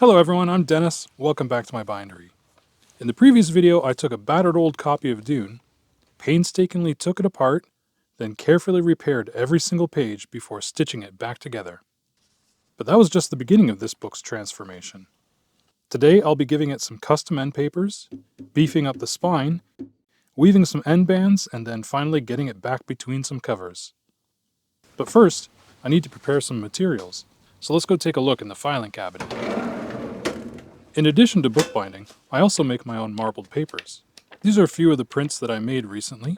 Hello everyone, I'm Dennis. Welcome back to my bindery. In the previous video, I took a battered old copy of Dune, painstakingly took it apart, then carefully repaired every single page before stitching it back together. But that was just the beginning of this book's transformation. Today, I'll be giving it some custom end papers, beefing up the spine, weaving some end bands, and then finally getting it back between some covers. But first, I need to prepare some materials, so let's go take a look in the filing cabinet. In addition to bookbinding, I also make my own marbled papers. These are a few of the prints that I made recently,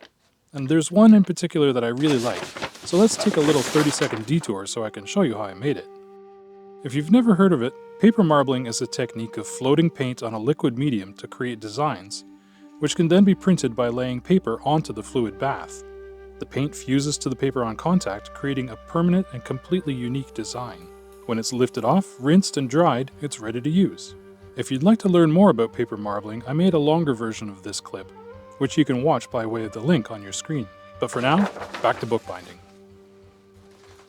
and there's one in particular that I really like, so let's take a little 30-second detour so I can show you how I made it. If you've never heard of it, paper marbling is a technique of floating paint on a liquid medium to create designs, which can then be printed by laying paper onto the fluid bath. The paint fuses to the paper on contact, creating a permanent and completely unique design. When it's lifted off, rinsed, and dried, it's ready to use. If you'd like to learn more about paper marbling, I made a longer version of this clip, which you can watch by way of the link on your screen. But for now, back to bookbinding.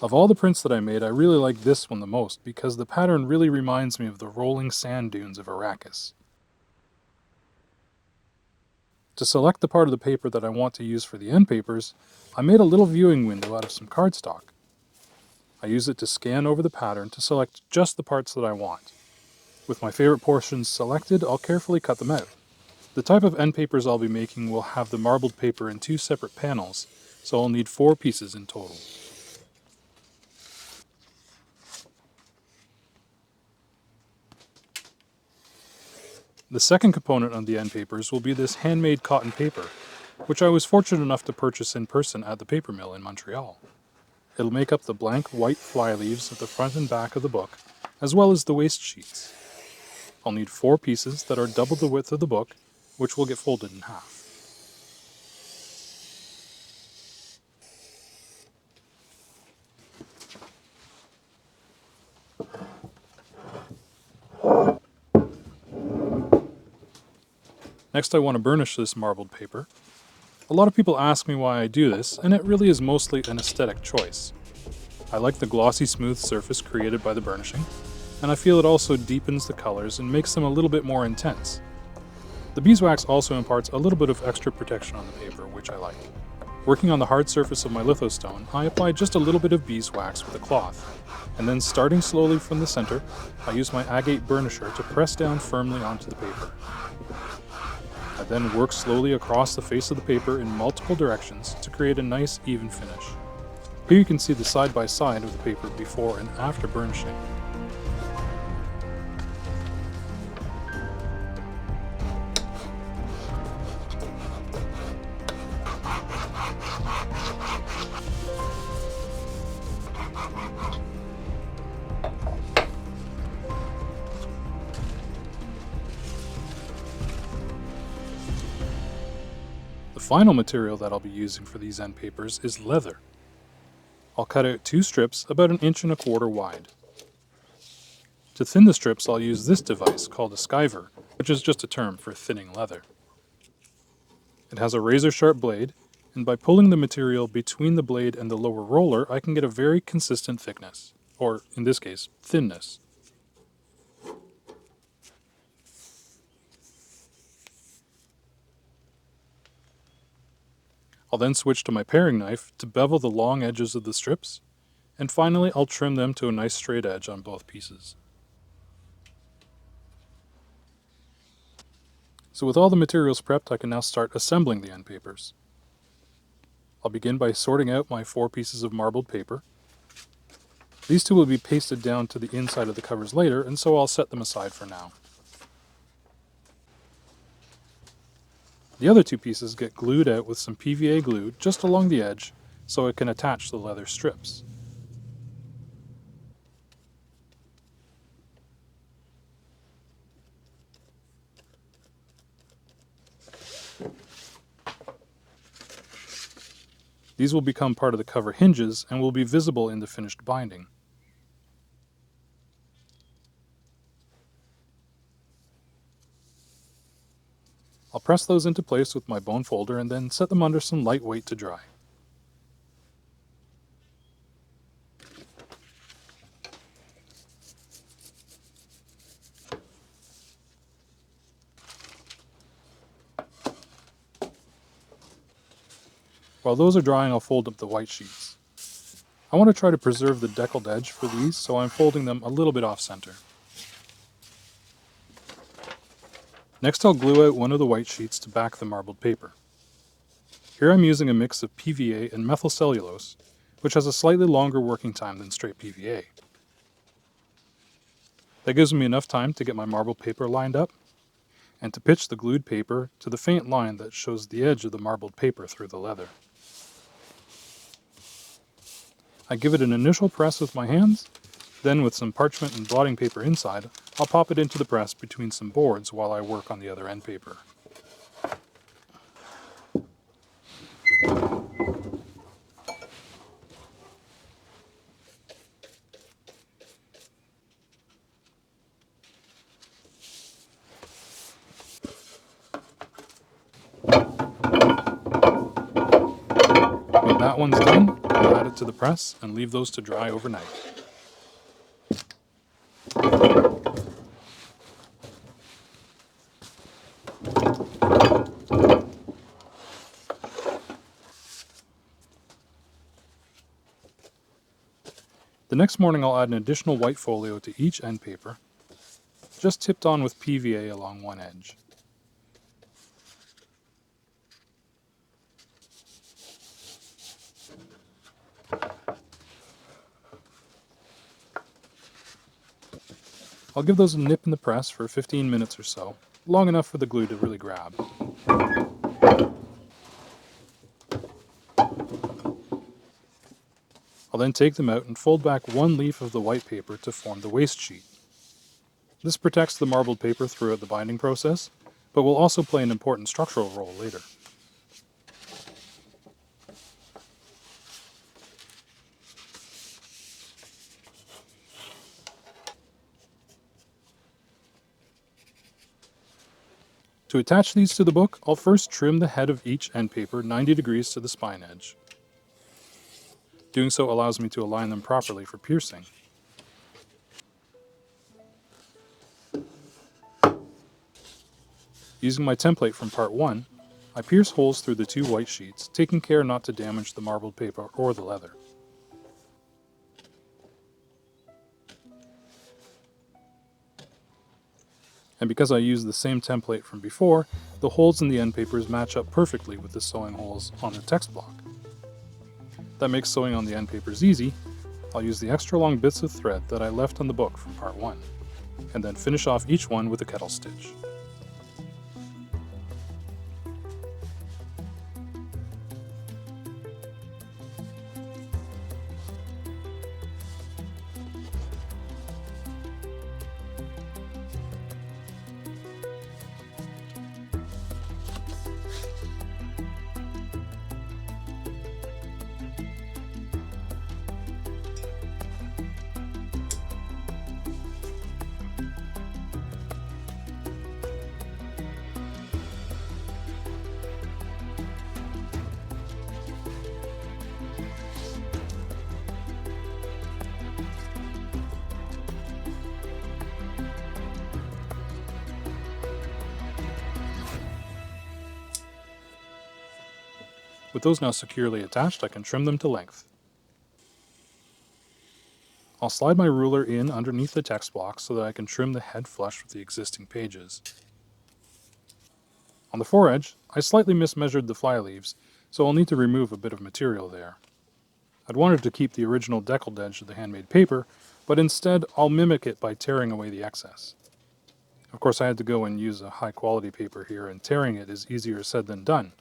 Of all the prints that I made, I really like this one the most because the pattern really reminds me of the rolling sand dunes of Arrakis. To select the part of the paper that I want to use for the end papers, I made a little viewing window out of some cardstock. I use it to scan over the pattern to select just the parts that I want. With my favorite portions selected, I'll carefully cut them out. The type of end papers I'll be making will have the marbled paper in two separate panels, so I'll need 4 pieces in total. The second component on the end papers will be this handmade cotton paper, which I was fortunate enough to purchase in person at the paper mill in Montreal. It'll make up the blank white flyleaves at the front and back of the book, as well as the waste sheets. I'll need 4 pieces that are double the width of the book, which will get folded in half. Next, I want to burnish this marbled paper. A lot of people ask me why I do this, and it really is mostly an aesthetic choice. I like the glossy smooth surface created by the burnishing, and I feel it also deepens the colors and makes them a little bit more intense. The beeswax also imparts a little bit of extra protection on the paper, which I like. Working on the hard surface of my lithostone, I apply just a little bit of beeswax with a cloth, and then starting slowly from the center, I use my agate burnisher to press down firmly onto the paper. I then work slowly across the face of the paper in multiple directions to create a nice even finish. Here you can see the side-by-side of the paper before and after burnishing. The final material that I'll be using for these end papers is leather. I'll cut out 2 strips about 1.25 inches wide. To thin the strips, I'll use this device called a skiver, which is just a term for thinning leather. It has a razor-sharp blade, and by pulling the material between the blade and the lower roller, I can get a very consistent thickness, or in this case, thinness. I'll then switch to my paring knife to bevel the long edges of the strips, and finally I'll trim them to a nice straight edge on both pieces. So with all the materials prepped, I can now start assembling the end papers. I'll begin by sorting out my 4 pieces of marbled paper. These 2 will be pasted down to the inside of the covers later, and so I'll set them aside for now. The other 2 pieces get glued out with some PVA glue just along the edge so it can attach to the leather strips. These will become part of the cover hinges and will be visible in the finished binding. I'll press those into place with my bone folder and then set them under some light weight to dry. While those are drying, I'll fold up the white sheets. I want to try to preserve the deckled edge for these, so I'm folding them a little bit off-center. Next, I'll glue out one of the white sheets to back the marbled paper. Here I'm using a mix of PVA and methyl cellulose, which has a slightly longer working time than straight PVA. That gives me enough time to get my marbled paper lined up, and to pitch the glued paper to the faint line that shows the edge of the marbled paper through the leather. I give it an initial press with my hands, then with some parchment and blotting paper inside, I'll pop it into the press between some boards while I work on the other end paper. When that one's done, I'll add it to the press and leave those to dry overnight. The next morning I'll add an additional white folio to each end paper, just tipped on with PVA along one edge. I'll give those a nip in the press for 15 minutes or so, long enough for the glue to really grab. I'll then take them out and fold back one leaf of the white paper to form the waste sheet. This protects the marbled paper throughout the binding process, but will also play an important structural role later. To attach these to the book, I'll first trim the head of each end paper 90 degrees to the spine edge. Doing so allows me to align them properly for piercing. Using my template from part 1, I pierce holes through the two white sheets, taking care not to damage the marbled paper or the leather. And because I used the same template from before, the holes in the end papers match up perfectly with the sewing holes on the text block. That makes sewing on the end papers easy. I'll use the extra long bits of thread that I left on the book from part 1, and then finish off each one with a kettle stitch. With those now securely attached, I can trim them to length. I'll slide my ruler in underneath the text block so that I can trim the head flush with the existing pages. On the foredge, I slightly mismeasured the fly leaves, so I'll need to remove a bit of material there. I'd wanted to keep the original deckled edge of the handmade paper, but instead I'll mimic it by tearing away the excess. Of course, I had to go and use a high quality paper here, and tearing it is easier said than done.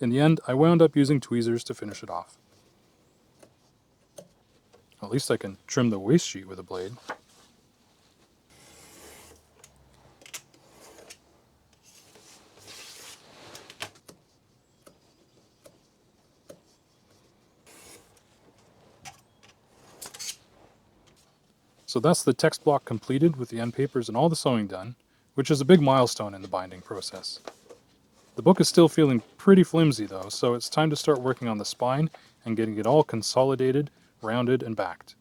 In the end, I wound up using tweezers to finish it off. At least I can trim the waste sheet with a blade. So that's the text block completed with the end papers and all the sewing done, which is a big milestone in the binding process. The book is still feeling pretty flimsy though, so it's time to start working on the spine and getting it all consolidated, rounded, and backed.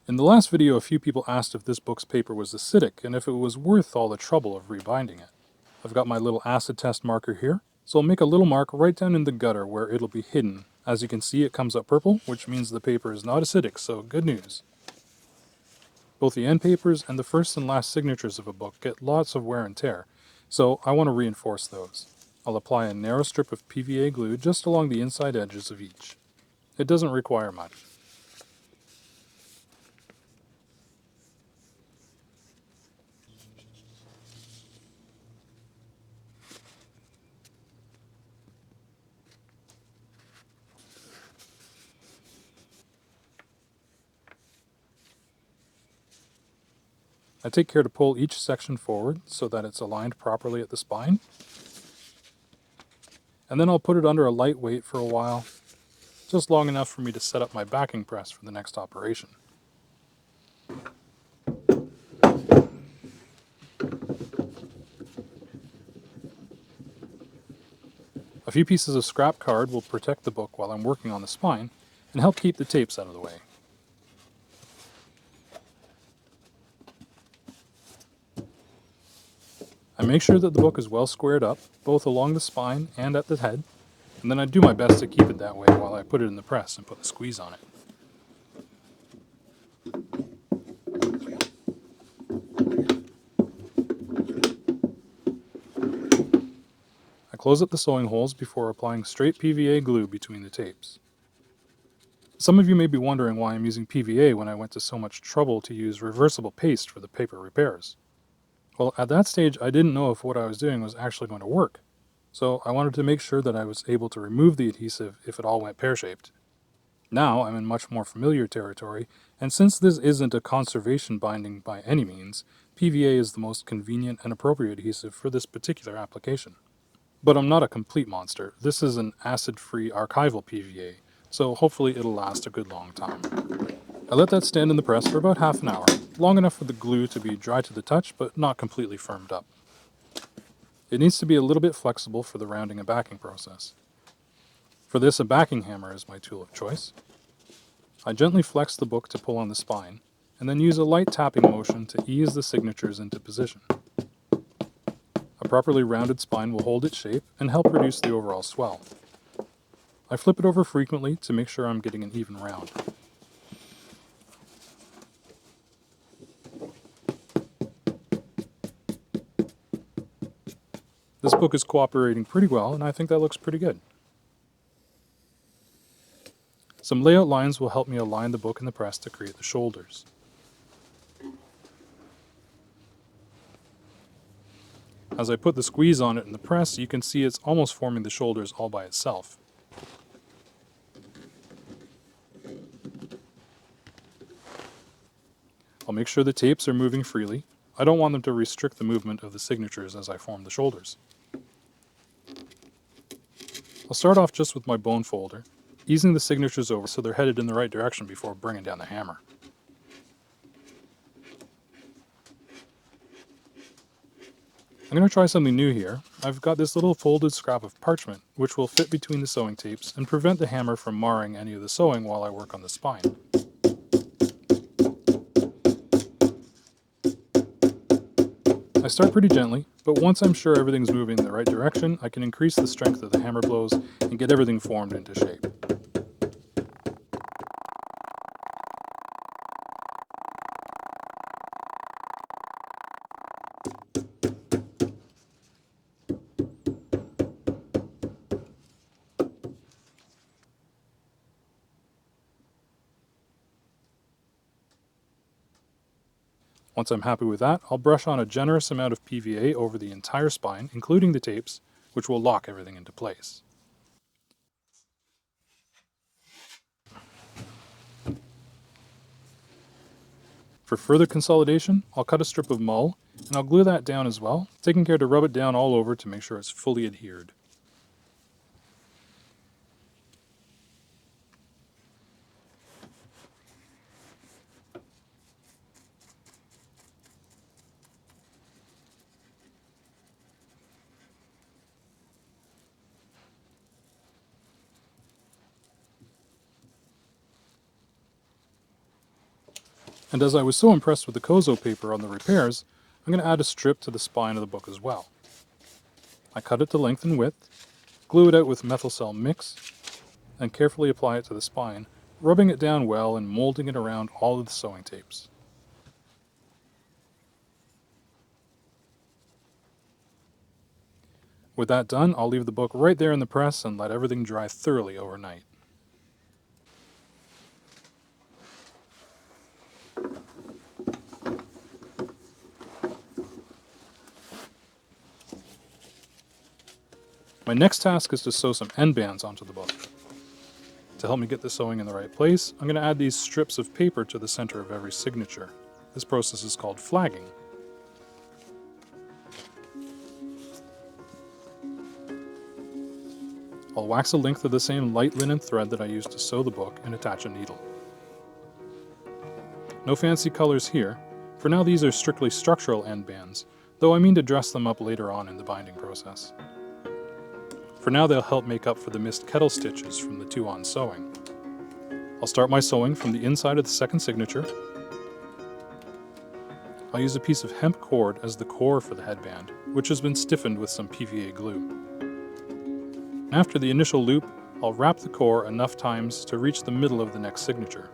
In the last video, a few people asked if this book's paper was acidic and if it was worth all the trouble of rebinding it. I've got my little acid test marker here, so I'll make a little mark right down in the gutter where it'll be hidden. As you can see, it comes up purple, which means the paper is not acidic, so good news. Both the end papers and the first and last signatures of a book get lots of wear and tear, so I want to reinforce those. I'll apply a narrow strip of PVA glue just along the inside edges of each. It doesn't require much. I take care to pull each section forward so that it's aligned properly at the spine. And then I'll put it under a light weight for a while, just long enough for me to set up my backing press for the next operation. A few pieces of scrap card will protect the book while I'm working on the spine and help keep the tapes out of the way. I make sure that the book is well squared up, both along the spine and at the head, and then I do my best to keep it that way while I put it in the press and put the squeeze on it. I close up the sewing holes before applying straight PVA glue between the tapes. Some of you may be wondering why I'm using PVA when I went to so much trouble to use reversible paste for the paper repairs. Well, at that stage, I didn't know if what I was doing was actually going to work, so I wanted to make sure that I was able to remove the adhesive if it all went pear-shaped. Now I'm in much more familiar territory, and since this isn't a conservation binding by any means, PVA is the most convenient and appropriate adhesive for this particular application. But I'm not a complete monster. This is an acid-free archival PVA, so hopefully it'll last a good long time. I let that stand in the press for about half an hour, long enough for the glue to be dry to the touch but not completely firmed up. It needs to be a little bit flexible for the rounding and backing process. For this, a backing hammer is my tool of choice. I gently flex the book to pull on the spine, and then use a light tapping motion to ease the signatures into position. A properly rounded spine will hold its shape and help reduce the overall swell. I flip it over frequently to make sure I'm getting an even round. This book is cooperating pretty well, and I think that looks pretty good. Some layout lines will help me align the book in the press to create the shoulders. As I put the squeeze on it in the press, you can see it's almost forming the shoulders all by itself. I'll make sure the tapes are moving freely. I don't want them to restrict the movement of the signatures as I form the shoulders. I'll start off just with my bone folder, easing the signatures over so they're headed in the right direction before bringing down the hammer. I'm going to try something new here. I've got this little folded scrap of parchment, which will fit between the sewing tapes and prevent the hammer from marring any of the sewing while I work on the spine. I start pretty gently, but once I'm sure everything's moving in the right direction, I can increase the strength of the hammer blows and get everything formed into shape. Once I'm happy with that, I'll brush on a generous amount of PVA over the entire spine, including the tapes, which will lock everything into place. For further consolidation, I'll cut a strip of mull, and I'll glue that down as well, taking care to rub it down all over to make sure it's fully adhered. And as I was so impressed with the Kozo paper on the repairs, I'm going to add a strip to the spine of the book as well. I cut it to length and width, glue it out with methyl cell mix, and carefully apply it to the spine, rubbing it down well and molding it around all of the sewing tapes. With that done, I'll leave the book right there in the press and let everything dry thoroughly overnight. My next task is to sew some end bands onto the book. To help me get the sewing in the right place, I'm going to add these strips of paper to the center of every signature. This process is called flagging. I'll wax a length of the same light linen thread that I used to sew the book and attach a needle. No fancy colors here. For now, these are strictly structural end bands, though I mean to dress them up later on in the binding process. For now, they'll help make up for the missed kettle stitches from the 2-on sewing. I'll start my sewing from the inside of the second signature. I'll use a piece of hemp cord as the core for the headband, which has been stiffened with some PVA glue. After the initial loop, I'll wrap the core enough times to reach the middle of the next signature.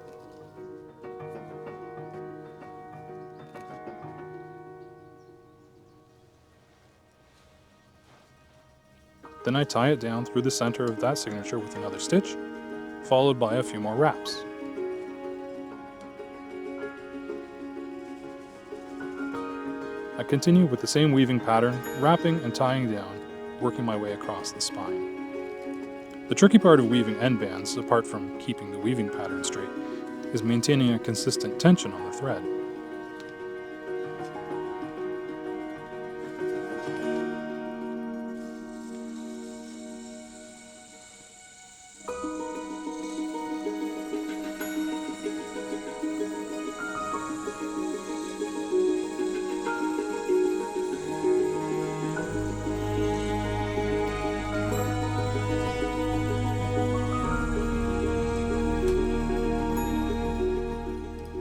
Then I tie it down through the center of that signature with another stitch, followed by a few more wraps. I continue with the same weaving pattern, wrapping and tying down, working my way across the spine. The tricky part of weaving end bands, apart from keeping the weaving pattern straight, is maintaining a consistent tension on the thread.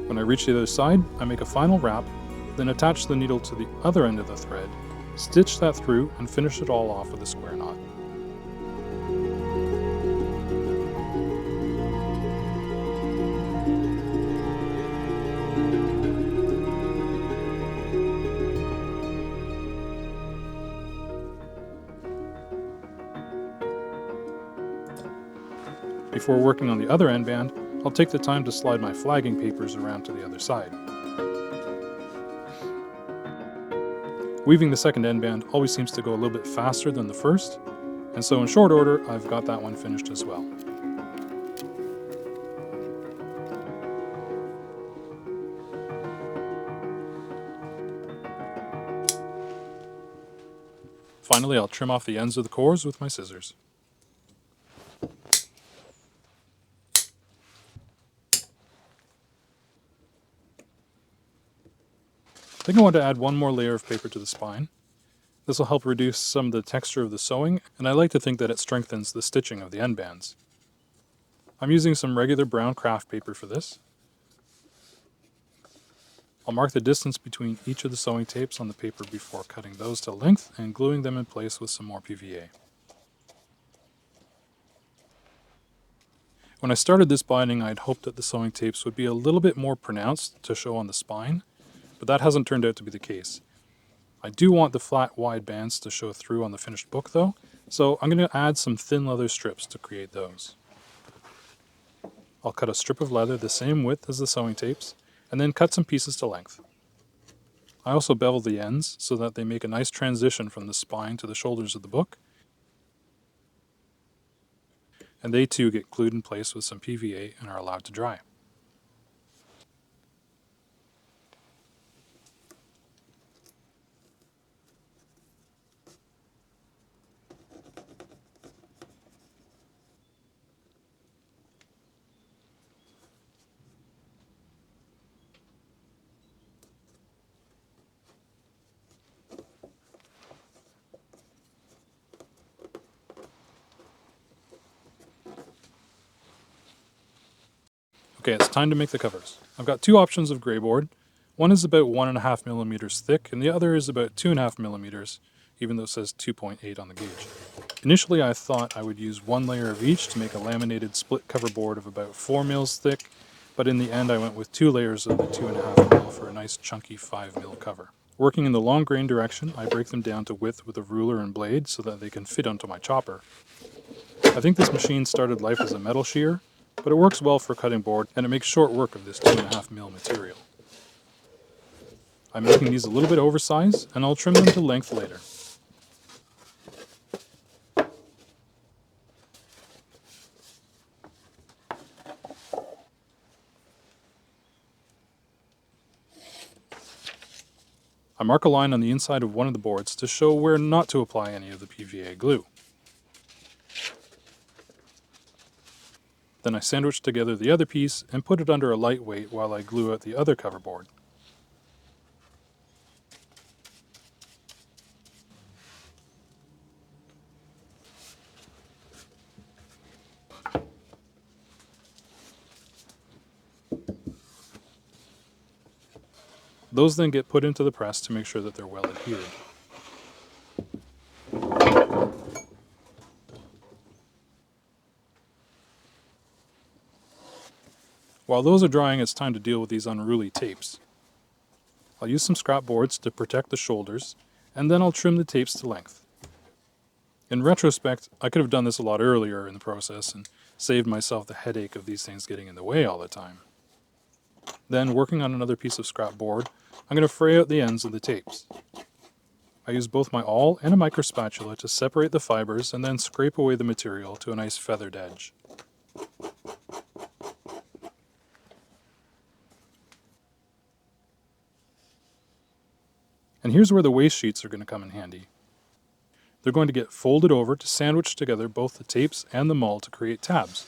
When I reach the other side, I make a final wrap, then attach the needle to the other end of the thread, stitch that through, and finish it all off with a square knot. Before working on the other end band, I'll take the time to slide my flagging papers around to the other side. Weaving the second end band always seems to go a little bit faster than the first, and so in short order, I've got that one finished as well. Finally, I'll trim off the ends of the cores with my scissors. I think I want to add one more layer of paper to the spine. This will help reduce some of the texture of the sewing, and I like to think that it strengthens the stitching of the end bands. I'm using some regular brown craft paper for this. I'll mark the distance between each of the sewing tapes on the paper before cutting those to length and gluing them in place with some more PVA. When I started this binding, I'd hoped that the sewing tapes would be a little bit more pronounced to show on the spine, but that hasn't turned out to be the case. I do want the flat, wide bands to show through on the finished book though, so I'm going to add some thin leather strips to create those. I'll cut a strip of leather the same width as the sewing tapes, and then cut some pieces to length. I also bevel the ends so that they make a nice transition from the spine to the shoulders of the book, and they too get glued in place with some PVA and are allowed to dry. Okay, it's time to make the covers. I've got two options of grey board. One is about 1.5 millimeters thick, and the other is about 2.5 millimeters, even though it says 2.8 on the gauge. Initially I thought I would use one layer of each to make a laminated split cover board of about 4 mils thick, but in the end I went with 2 layers of the 2.5 mil for a nice chunky 5 mil cover. Working in the long grain direction, I break them down to width with a ruler and blade so that they can fit onto my chopper. I think this machine started life as a metal shear, but it works well for cutting board and it makes short work of this 2.5 mil material. I'm making these a little bit oversized and I'll trim them to length later. I mark a line on the inside of one of the boards to show where not to apply any of the PVA glue. Then I sandwich together the other piece and put it under a light weight while I glue out the other cover board. Those then get put into the press to make sure that they're well adhered. While those are drying, it's time to deal with these unruly tapes. I'll use some scrap boards to protect the shoulders, and then I'll trim the tapes to length. In retrospect, I could have done this a lot earlier in the process and saved myself the headache of these things getting in the way all the time. Then, working on another piece of scrap board, I'm going to fray out the ends of the tapes. I use both my awl and a micro spatula to separate the fibers and then scrape away the material to a nice feathered edge. And here's where the waste sheets are going to come in handy. They're going to get folded over to sandwich together both the tapes and the mull to create tabs.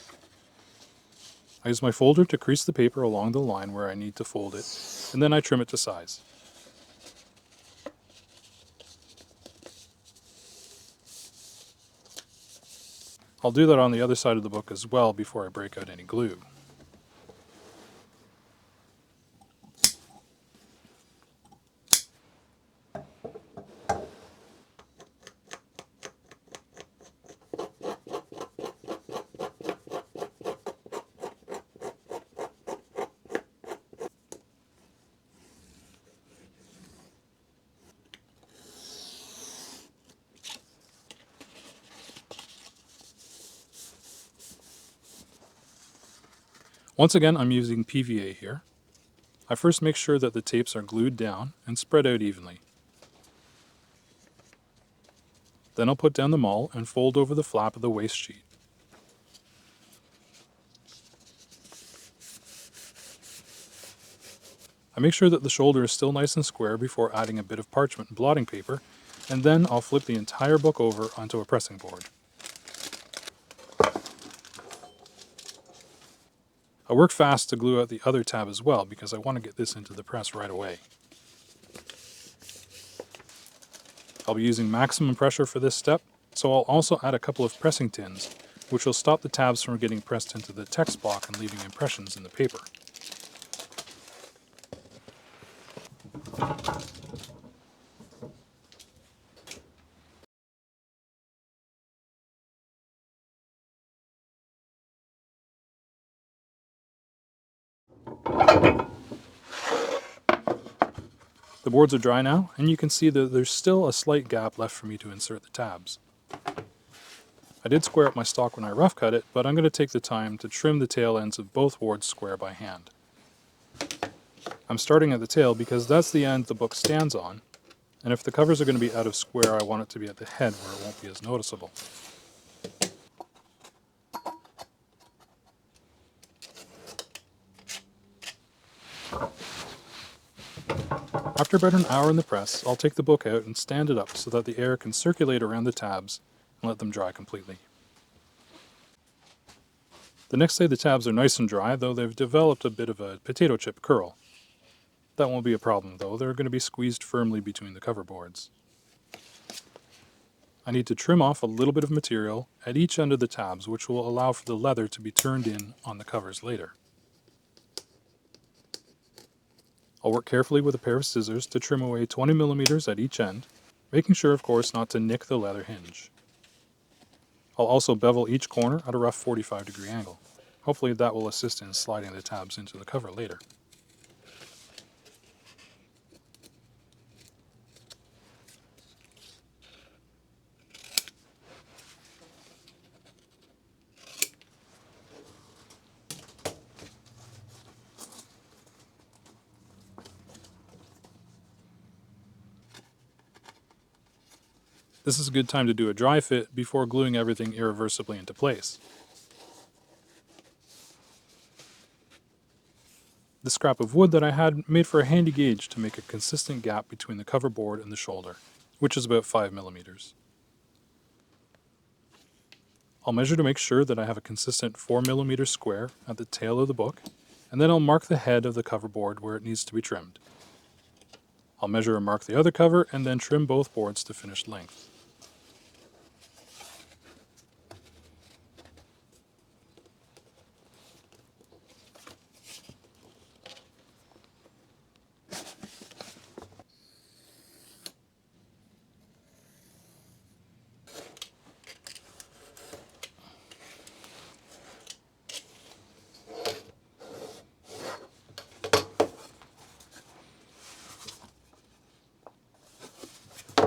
I use my folder to crease the paper along the line where I need to fold it, and then I trim it to size. I'll do that on the other side of the book as well before I break out any glue. Once again, I'm using PVA here. I first make sure that the tapes are glued down and spread out evenly. Then I'll put down the mull and fold over the flap of the waste sheet. I make sure that the shoulder is still nice and square before adding a bit of parchment and blotting paper, and then I'll flip the entire book over onto a pressing board. I work fast to glue out the other tab as well because I want to get this into the press right away. I'll be using maximum pressure for this step, so I'll also add a couple of pressing tins, which will stop the tabs from getting pressed into the text block and leaving impressions in the paper. The boards are dry now, and you can see that there's still a slight gap left for me to insert the tabs. I did square up my stock when I rough cut it, but I'm going to take the time to trim the tail ends of both boards square by hand. I'm starting at the tail because that's the end the book stands on, and if the covers are going to be out of square, I want it to be at the head where it won't be as noticeable. After about an hour in the press, I'll take the book out and stand it up so that the air can circulate around the tabs and let them dry completely. The next day the tabs are nice and dry, though they've developed a bit of a potato chip curl. That won't be a problem though, they're going to be squeezed firmly between the cover boards. I need to trim off a little bit of material at each end of the tabs, which will allow for the leather to be turned in on the covers later. I'll work carefully with a pair of scissors to trim away 20 millimeters at each end, making sure, of course, not to nick the leather hinge. I'll also bevel each corner at a rough 45-degree angle. Hopefully that will assist in sliding the tabs into the cover later. This is a good time to do a dry fit before gluing everything irreversibly into place. The scrap of wood that I had made for a handy gauge to make a consistent gap between the cover board and the shoulder, which is about 5 millimeters. I'll measure to make sure that I have a consistent 4 millimeter square at the tail of the book, and then I'll mark the head of the cover board where it needs to be trimmed. I'll measure and mark the other cover and then trim both boards to finished length.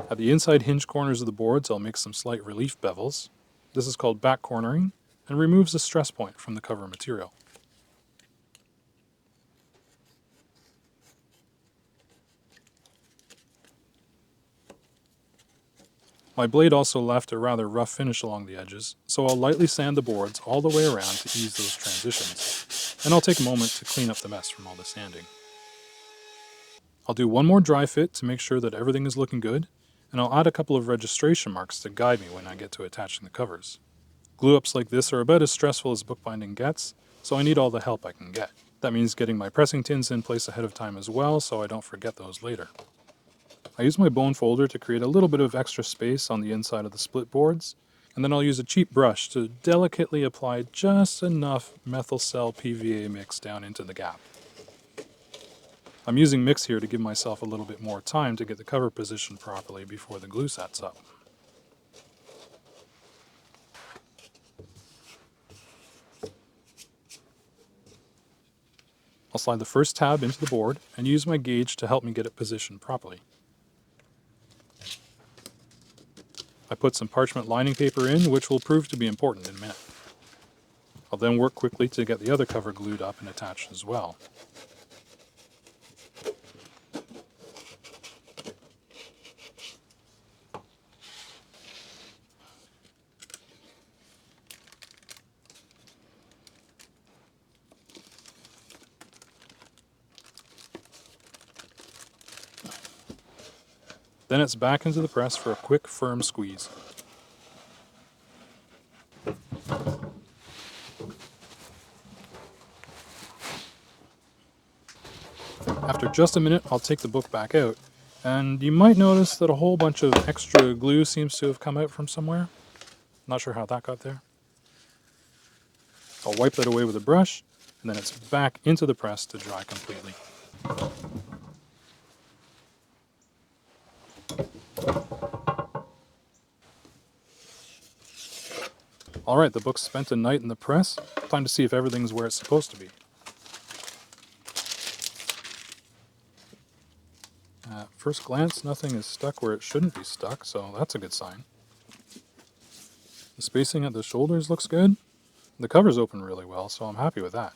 At the inside hinge corners of the boards, I'll make some slight relief bevels. This is called back cornering and removes the stress point from the cover material. My blade also left a rather rough finish along the edges, so I'll lightly sand the boards all the way around to ease those transitions, and I'll take a moment to clean up the mess from all the sanding. I'll do one more dry fit to make sure that everything is looking good, and I'll add a couple of registration marks to guide me when I get to attaching the covers. Glue-ups like this are about as stressful as bookbinding gets, so I need all the help I can get. That means getting my pressing tins in place ahead of time as well, so I don't forget those later. I use my bone folder to create a little bit of extra space on the inside of the split boards, and then I'll use a cheap brush to delicately apply just enough methyl cell PVA mix down into the gap. I'm using mix here to give myself a little bit more time to get the cover positioned properly before the glue sets up. I'll slide the first tab into the board and use my gauge to help me get it positioned properly. I put some parchment lining paper in, which will prove to be important in a minute. I'll then work quickly to get the other cover glued up and attached as well. Then it's back into the press for a quick, firm squeeze. After just a minute, I'll take the book back out, and you might notice that a whole bunch of extra glue seems to have come out from somewhere. Not sure how that got there. I'll wipe that away with a brush, and then it's back into the press to dry completely. Alright, the book's spent a night in the press. Time to see if everything's where it's supposed to be. At first glance, nothing is stuck where it shouldn't be stuck, so that's a good sign. The spacing at the shoulders looks good. The cover's open really well, so I'm happy with that.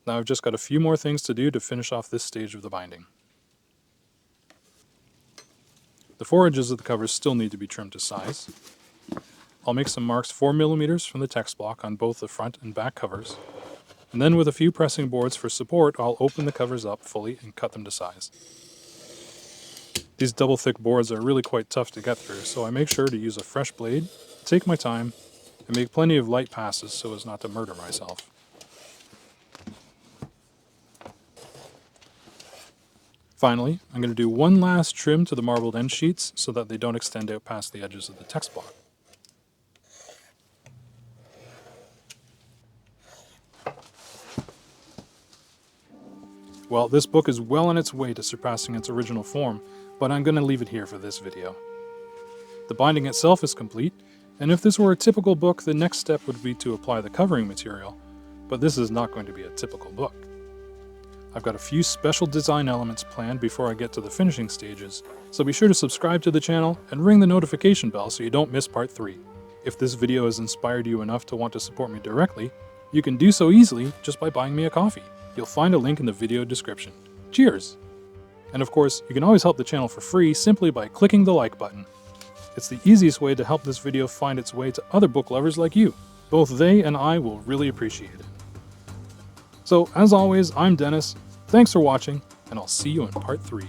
Now I've just got a few more things to do to finish off this stage of the binding. The four edges of the covers still need to be trimmed to size. I'll make some marks 4 millimeters from the text block on both the front and back covers, and then with a few pressing boards for support, I'll open the covers up fully and cut them to size. These double thick boards are really quite tough to get through, so I make sure to use a fresh blade, take my time, and make plenty of light passes so as not to murder myself. Finally, I'm going to do one last trim to the marbled end sheets so that they don't extend out past the edges of the text block. Well, this book is well on its way to surpassing its original form, but I'm going to leave it here for this video. The binding itself is complete, and if this were a typical book, the next step would be to apply the covering material, but this is not going to be a typical book. I've got a few special design elements planned before I get to the finishing stages, so be sure to subscribe to the channel and ring the notification bell so you don't miss part 3. If this video has inspired you enough to want to support me directly, you can do so easily just by buying me a coffee. You'll find a link in the video description. Cheers! And of course, you can always help the channel for free simply by clicking the like button. It's the easiest way to help this video find its way to other book lovers like you. Both they and I will really appreciate it. So, as always, I'm Dennis. Thanks for watching, and I'll see you in part 3.